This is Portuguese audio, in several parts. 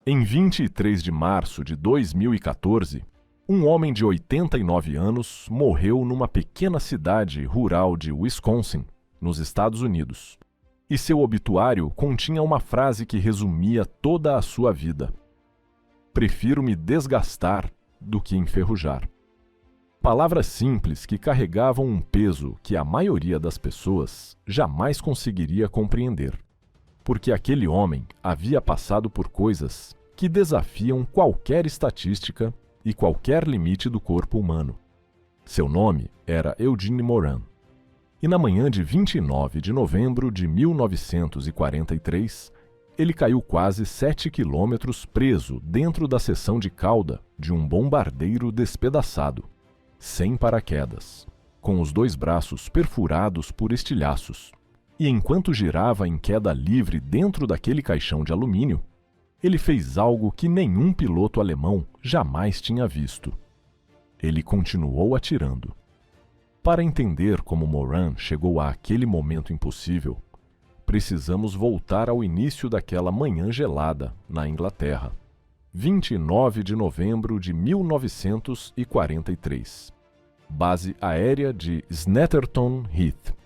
Em 23 de março de 2014, um homem de 89 anos morreu numa pequena cidade rural de Wisconsin, nos Estados Unidos. E seu obituário continha uma frase que resumia toda a sua vida: "Prefiro me desgastar do que enferrujar." Palavras simples que carregavam um peso que a maioria das pessoas jamais conseguiria compreender, porque aquele homem havia passado por coisas que desafiam qualquer estatística e qualquer limite do corpo humano. Seu nome era Eugene Moran. E na manhã de 29 de novembro de 1943, ele caiu quase 7 quilômetros preso dentro da seção de cauda de um bombardeiro despedaçado, sem paraquedas, com os 2 braços perfurados por estilhaços. E enquanto girava em queda livre dentro daquele caixão de alumínio, ele fez algo que nenhum piloto alemão jamais tinha visto. Ele continuou atirando. Para entender como Moran chegou àquele momento impossível, precisamos voltar ao início daquela manhã gelada na Inglaterra. 29 de novembro de 1943. Base aérea de Snetterton Heath.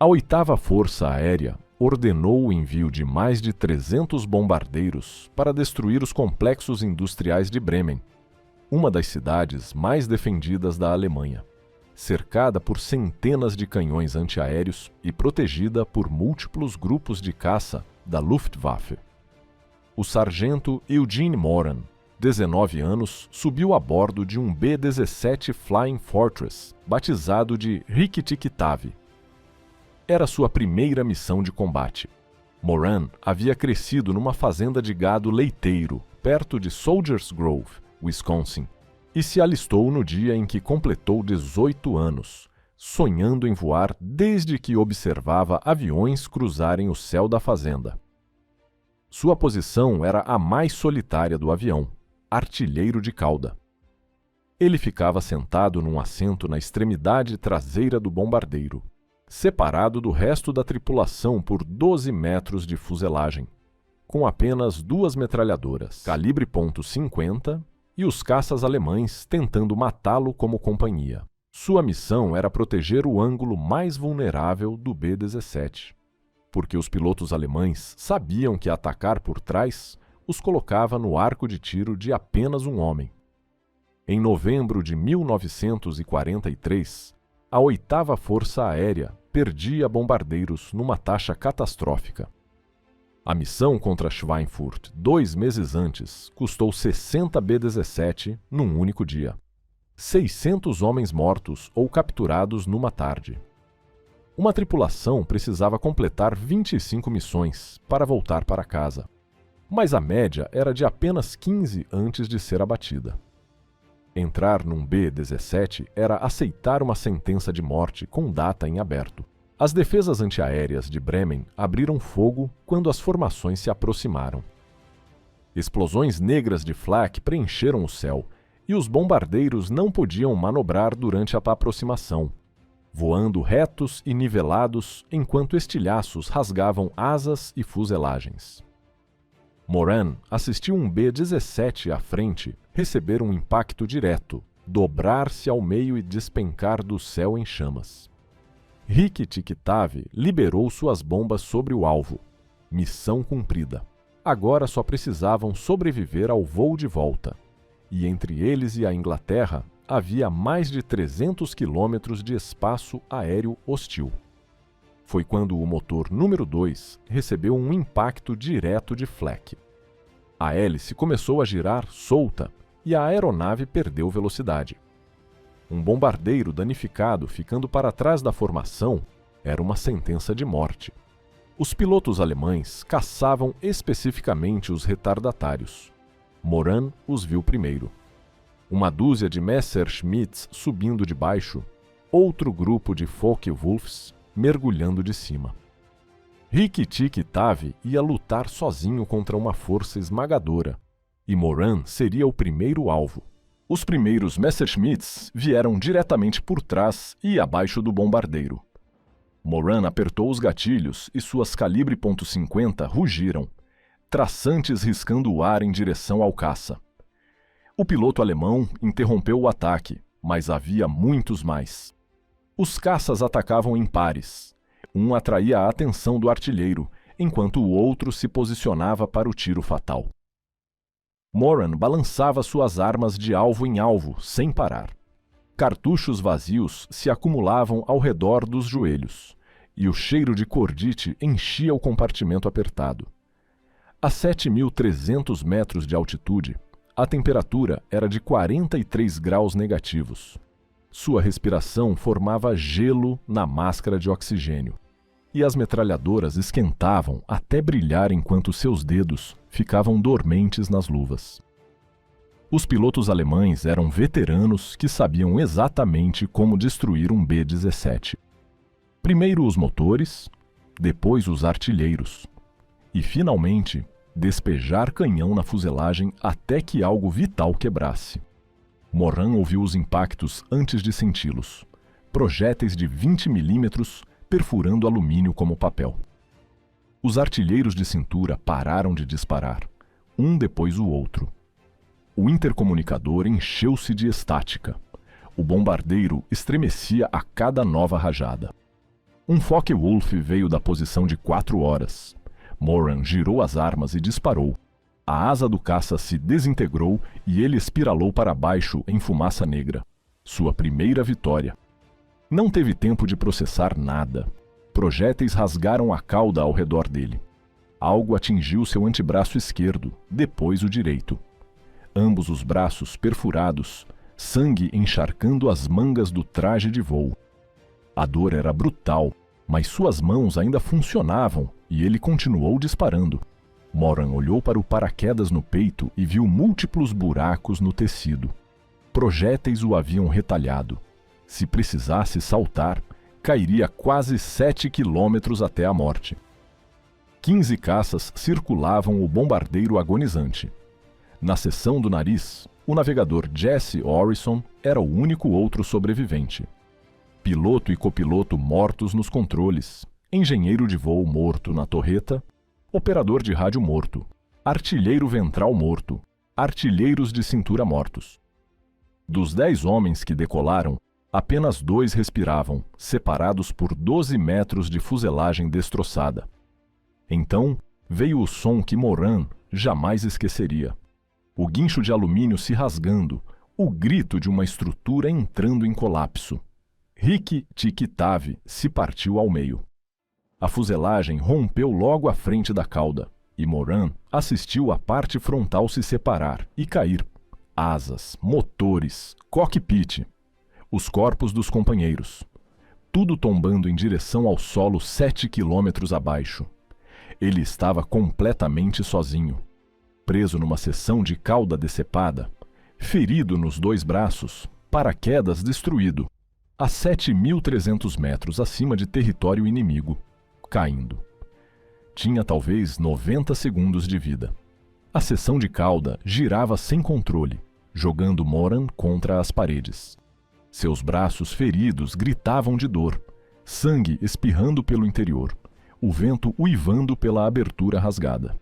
A 8ª Força Aérea ordenou o envio de mais de 300 bombardeiros para destruir os complexos industriais de Bremen, uma das cidades mais defendidas da Alemanha, cercada por centenas de canhões antiaéreos e protegida por múltiplos grupos de caça da Luftwaffe. O sargento Eugene Moran, 19 anos, subiu a bordo de um B-17 Flying Fortress, batizado de Rikki-Tikki-Tavi. Era sua primeira missão de combate. Moran havia crescido numa fazenda de gado leiteiro, perto de Soldiers Grove, Wisconsin, e se alistou no dia em que completou 18 anos, sonhando em voar desde que observava aviões cruzarem o céu da fazenda. Sua posição era a mais solitária do avião, artilheiro de cauda. Ele ficava sentado num assento na extremidade traseira do bombardeiro, separado do resto da tripulação por 12 metros de fuselagem, com apenas 2 metralhadoras, calibre .50, e os caças alemães tentando matá-lo como companhia. Sua missão era proteger o ângulo mais vulnerável do B-17, porque os pilotos alemães sabiam que atacar por trás os colocava no arco de tiro de apenas um homem. Em novembro de 1943, a 8ª Força Aérea perdia bombardeiros numa taxa catastrófica. A missão contra Schweinfurt, 2 meses antes, custou 60 B-17 num único dia. 600 homens mortos ou capturados numa tarde. Uma tripulação precisava completar 25 missões para voltar para casa, mas a média era de apenas 15 antes de ser abatida. Entrar num B-17 era aceitar uma sentença de morte com data em aberto. As defesas antiaéreas de Bremen abriram fogo quando as formações se aproximaram. Explosões negras de flak preencheram o céu e os bombardeiros não podiam manobrar durante a aproximação, voando retos e nivelados enquanto estilhaços rasgavam asas e fuselagens. Moran assistiu um B-17 à frente receber um impacto direto, dobrar-se ao meio e despencar do céu em chamas. Rikki-Tikki-Tavi liberou suas bombas sobre o alvo. Missão cumprida. Agora só precisavam sobreviver ao voo de volta. E entre eles e a Inglaterra havia mais de 300 quilômetros de espaço aéreo hostil. Foi quando o motor número 2 recebeu um impacto direto de flak. A hélice começou a girar solta e a aeronave perdeu velocidade. Um bombardeiro danificado ficando para trás da formação era uma sentença de morte. Os pilotos alemães caçavam especificamente os retardatários. Moran os viu primeiro. Uma dúzia de Messerschmitts subindo de baixo, outro grupo de Focke-Wulfs mergulhando de cima. Rikki-Tikki-Tavi ia lutar sozinho contra uma força esmagadora, e Moran seria o primeiro alvo. Os primeiros Messerschmitts vieram diretamente por trás e abaixo do bombardeiro. Moran apertou os gatilhos e suas calibre .50 rugiram, traçantes riscando o ar em direção ao caça. O piloto alemão interrompeu o ataque, mas havia muitos mais. Os caças atacavam em pares. Um atraía a atenção do artilheiro, enquanto o outro se posicionava para o tiro fatal. Moran balançava suas armas de alvo em alvo, sem parar. Cartuchos vazios se acumulavam ao redor dos joelhos, e o cheiro de cordite enchia o compartimento apertado. A 7.300 metros de altitude, a temperatura era de 43 graus negativos. Sua respiração formava gelo na máscara de oxigênio, e as metralhadoras esquentavam até brilhar enquanto seus dedos ficavam dormentes nas luvas. Os pilotos alemães eram veteranos que sabiam exatamente como destruir um B-17. Primeiro os motores, depois os artilheiros, e, finalmente, despejar canhão na fuselagem até que algo vital quebrasse. Moran ouviu os impactos antes de senti-los. Projéteis de 20 milímetros perfurando alumínio como papel. Os artilheiros de cintura pararam de disparar, um depois o outro. O intercomunicador encheu-se de estática. O bombardeiro estremecia a cada nova rajada. Um Focke-Wulf veio da posição de 4 horas. Moran girou as armas e disparou. A asa do caça se desintegrou e ele espiralou para baixo em fumaça negra. Sua primeira vitória. Não teve tempo de processar nada. Projéteis rasgaram a cauda ao redor dele. Algo atingiu seu antebraço esquerdo, depois o direito. Ambos os braços perfurados, sangue encharcando as mangas do traje de voo. A dor era brutal, mas suas mãos ainda funcionavam e ele continuou disparando. Moran olhou para o paraquedas no peito e viu múltiplos buracos no tecido. Projéteis o haviam retalhado. Se precisasse saltar, cairia quase 7 quilômetros até a morte. 15 caças circulavam o bombardeiro agonizante. Na seção do nariz, o navegador Jesse Orison era o único outro sobrevivente. Piloto e copiloto mortos nos controles, engenheiro de voo morto na torreta, operador de rádio morto, artilheiro ventral morto, artilheiros de cintura mortos. Dos 10 homens que decolaram, apenas 2 respiravam, separados por 12 metros de fuselagem destroçada. Então, veio o som que Moran jamais esqueceria. O guincho de alumínio se rasgando, o grito de uma estrutura entrando em colapso. Rick Tikitav se partiu ao meio. A fuselagem rompeu logo à frente da cauda, e Moran assistiu a parte frontal se separar e cair. Asas, motores, cockpit, os corpos dos companheiros. Tudo tombando em direção ao solo 7 quilômetros abaixo. Ele estava completamente sozinho, preso numa seção de cauda decepada, ferido nos 2 braços, paraquedas destruído, a 7.300 metros acima de território inimigo, caindo. Tinha talvez 90 segundos de vida. A seção de cauda girava sem controle, jogando Moran contra as paredes. Seus braços feridos gritavam de dor, sangue espirrando pelo interior, o vento uivando pela abertura rasgada.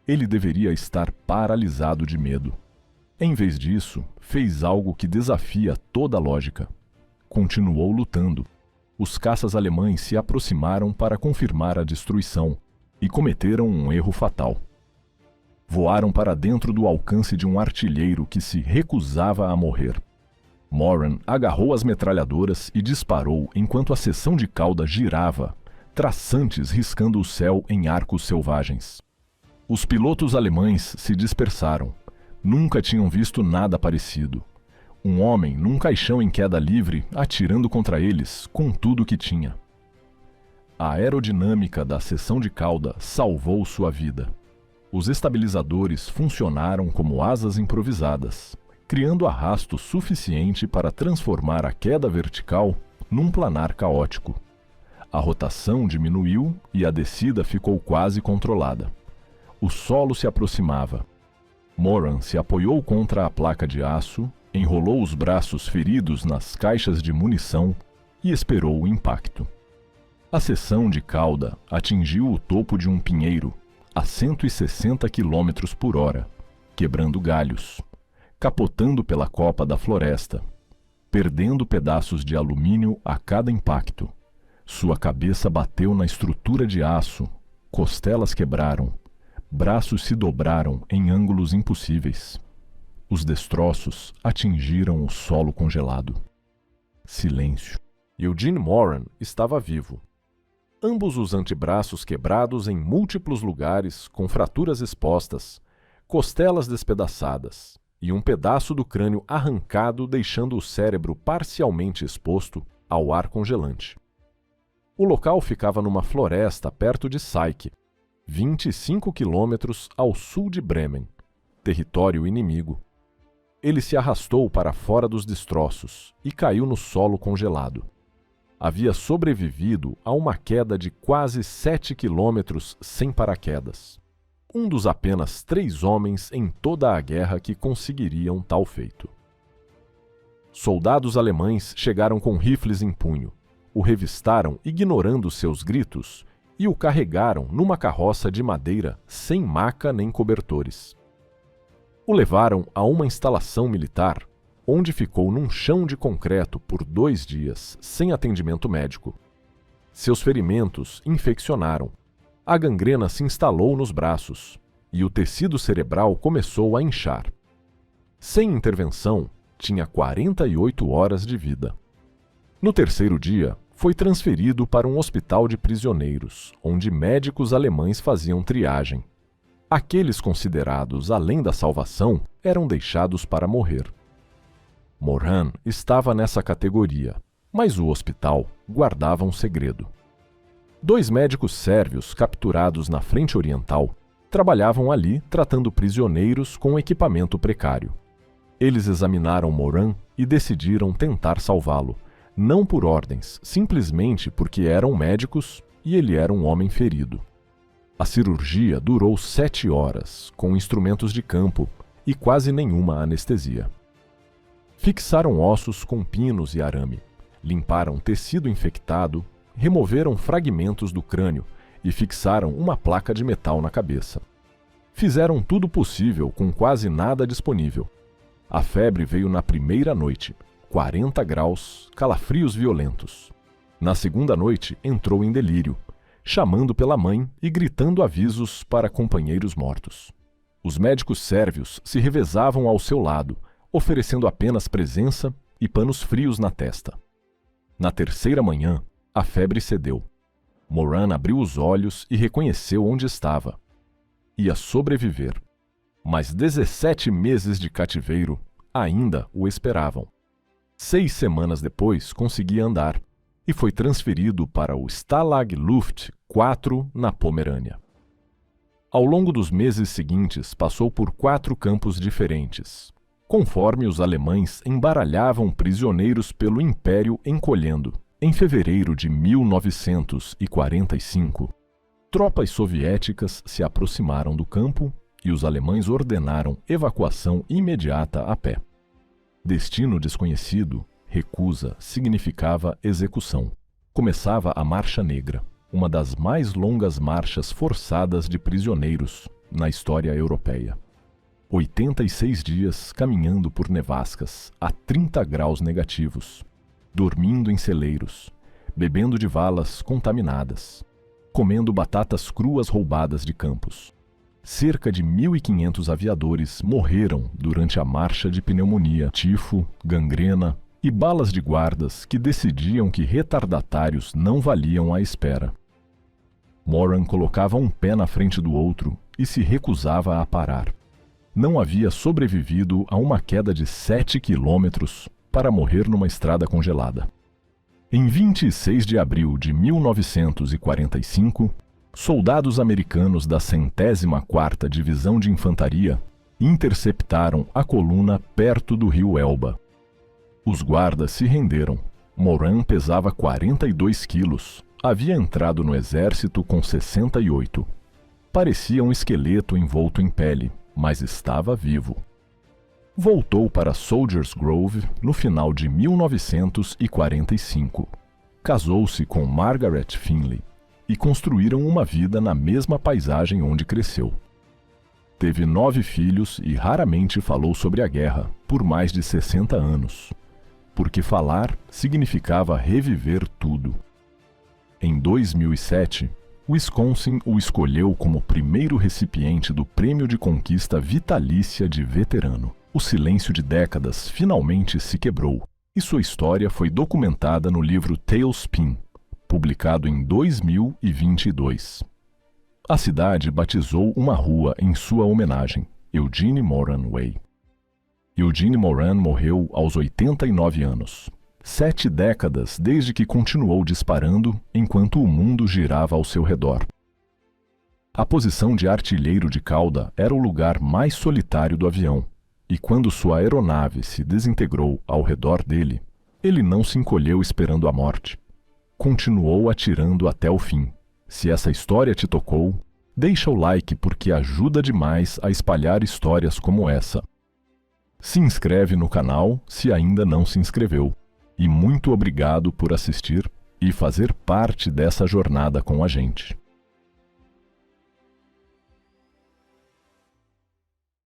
Ele deveria estar paralisado de medo. Em vez disso, fez algo que desafia toda a lógica. Continuou lutando. Os caças alemães se aproximaram para confirmar a destruição e cometeram um erro fatal. Voaram para dentro do alcance de um artilheiro que se recusava a morrer. Moran agarrou as metralhadoras e disparou enquanto a seção de cauda girava, traçantes riscando o céu em arcos selvagens. Os pilotos alemães se dispersaram. Nunca tinham visto nada parecido. Um homem num caixão em queda livre atirando contra eles com tudo o que tinha. A aerodinâmica da seção de cauda salvou sua vida. Os estabilizadores funcionaram como asas improvisadas, criando arrasto suficiente para transformar a queda vertical num planar caótico. A rotação diminuiu e a descida ficou quase controlada. O solo se aproximava. Moran se apoiou contra a placa de aço, enrolou os braços feridos nas caixas de munição e esperou o impacto. A seção de cauda atingiu o topo de um pinheiro, a 160 km por hora, quebrando galhos, capotando pela copa da floresta, perdendo pedaços de alumínio a cada impacto. Sua cabeça bateu na estrutura de aço, costelas quebraram, braços se dobraram em ângulos impossíveis. Os destroços atingiram o solo congelado. Silêncio. Eugene Moran estava vivo. Ambos os antebraços quebrados em múltiplos lugares, com fraturas expostas, costelas despedaçadas e um pedaço do crânio arrancado, deixando o cérebro parcialmente exposto ao ar congelante. O local ficava numa floresta perto de Psyche, 25 quilômetros ao sul de Bremen, território inimigo. Ele se arrastou para fora dos destroços e caiu no solo congelado. Havia sobrevivido a uma queda de quase 7 quilômetros sem paraquedas. Um dos apenas 3 homens em toda a guerra que conseguiriam tal feito. Soldados alemães chegaram com rifles em punho, o revistaram ignorando seus gritos e o carregaram numa carroça de madeira sem maca nem cobertores. O levaram a uma instalação militar, onde ficou num chão de concreto por 2 dias, sem atendimento médico. Seus ferimentos infeccionaram, a gangrena se instalou nos braços e o tecido cerebral começou a inchar. Sem intervenção, tinha 48 horas de vida. No 3º dia, foi transferido para um hospital de prisioneiros, onde médicos alemães faziam triagem. Aqueles considerados além da salvação eram deixados para morrer. Moran estava nessa categoria, mas o hospital guardava um segredo. 2 médicos sérvios capturados na frente oriental trabalhavam ali tratando prisioneiros com equipamento precário. Eles examinaram Moran e decidiram tentar salvá-lo, não por ordens, simplesmente porque eram médicos e ele era um homem ferido. A cirurgia durou 7 horas, com instrumentos de campo e quase nenhuma anestesia. Fixaram ossos com pinos e arame, limparam tecido infectado, removeram fragmentos do crânio e fixaram uma placa de metal na cabeça. Fizeram tudo possível com quase nada disponível. A febre veio na primeira noite, 40 graus, calafrios violentos. Na segunda noite entrou em delírio, chamando pela mãe e gritando avisos para companheiros mortos. Os médicos sérvios se revezavam ao seu lado, oferecendo apenas presença e panos frios na testa. Na 3ª manhã, a febre cedeu. Moran abriu os olhos e reconheceu onde estava. Ia sobreviver. Mas 17 meses de cativeiro ainda o esperavam. 6 semanas depois conseguia andar e foi transferido para o Stalag Luft IV na Pomerânia. Ao longo dos meses seguintes passou por 4 campos diferentes, conforme os alemães embaralhavam prisioneiros pelo Império encolhendo. Em fevereiro de 1945, tropas soviéticas se aproximaram do campo e os alemães ordenaram evacuação imediata a pé. Destino desconhecido, recusa significava execução. Começava a Marcha Negra, uma das mais longas marchas forçadas de prisioneiros na história europeia. 86 dias caminhando por nevascas a 30 graus negativos, dormindo em celeiros, bebendo de valas contaminadas, comendo batatas cruas roubadas de campos. Cerca de 1.500 aviadores morreram durante a marcha de pneumonia, tifo, gangrena e balas de guardas que decidiam que retardatários não valiam a espera. Moran colocava um pé na frente do outro e se recusava a parar. Não havia sobrevivido a uma queda de 7 quilômetros para morrer numa estrada congelada. Em 26 de abril de 1945, soldados americanos da 104ª Divisão de Infantaria interceptaram a coluna perto do rio Elba. Os guardas se renderam. Moran pesava 42 quilos. Havia entrado no exército com 68. Parecia um esqueleto envolto em pele, mas estava vivo. Voltou para Soldiers Grove no final de 1945. Casou-se com Margaret Finley, e construíram uma vida na mesma paisagem onde cresceu. Teve 9 filhos e raramente falou sobre a guerra por mais de 60 anos, porque falar significava reviver tudo. Em 2007, Wisconsin o escolheu como primeiro recipiente do Prêmio de Conquista Vitalícia de Veterano. O silêncio de décadas finalmente se quebrou, e sua história foi documentada no livro Tailspin, publicado em 2022. A cidade batizou uma rua em sua homenagem, Eugene Moran Way. Eugene Moran morreu aos 89 anos. 7 décadas desde que continuou disparando enquanto o mundo girava ao seu redor. A posição de artilheiro de cauda era o lugar mais solitário do avião, e quando sua aeronave se desintegrou ao redor dele, ele não se encolheu esperando a morte. Continuou atirando até o fim. Se essa história te tocou, deixa o like porque ajuda demais a espalhar histórias como essa. Se inscreve no canal se ainda não se inscreveu. E muito obrigado por assistir e fazer parte dessa jornada com a gente.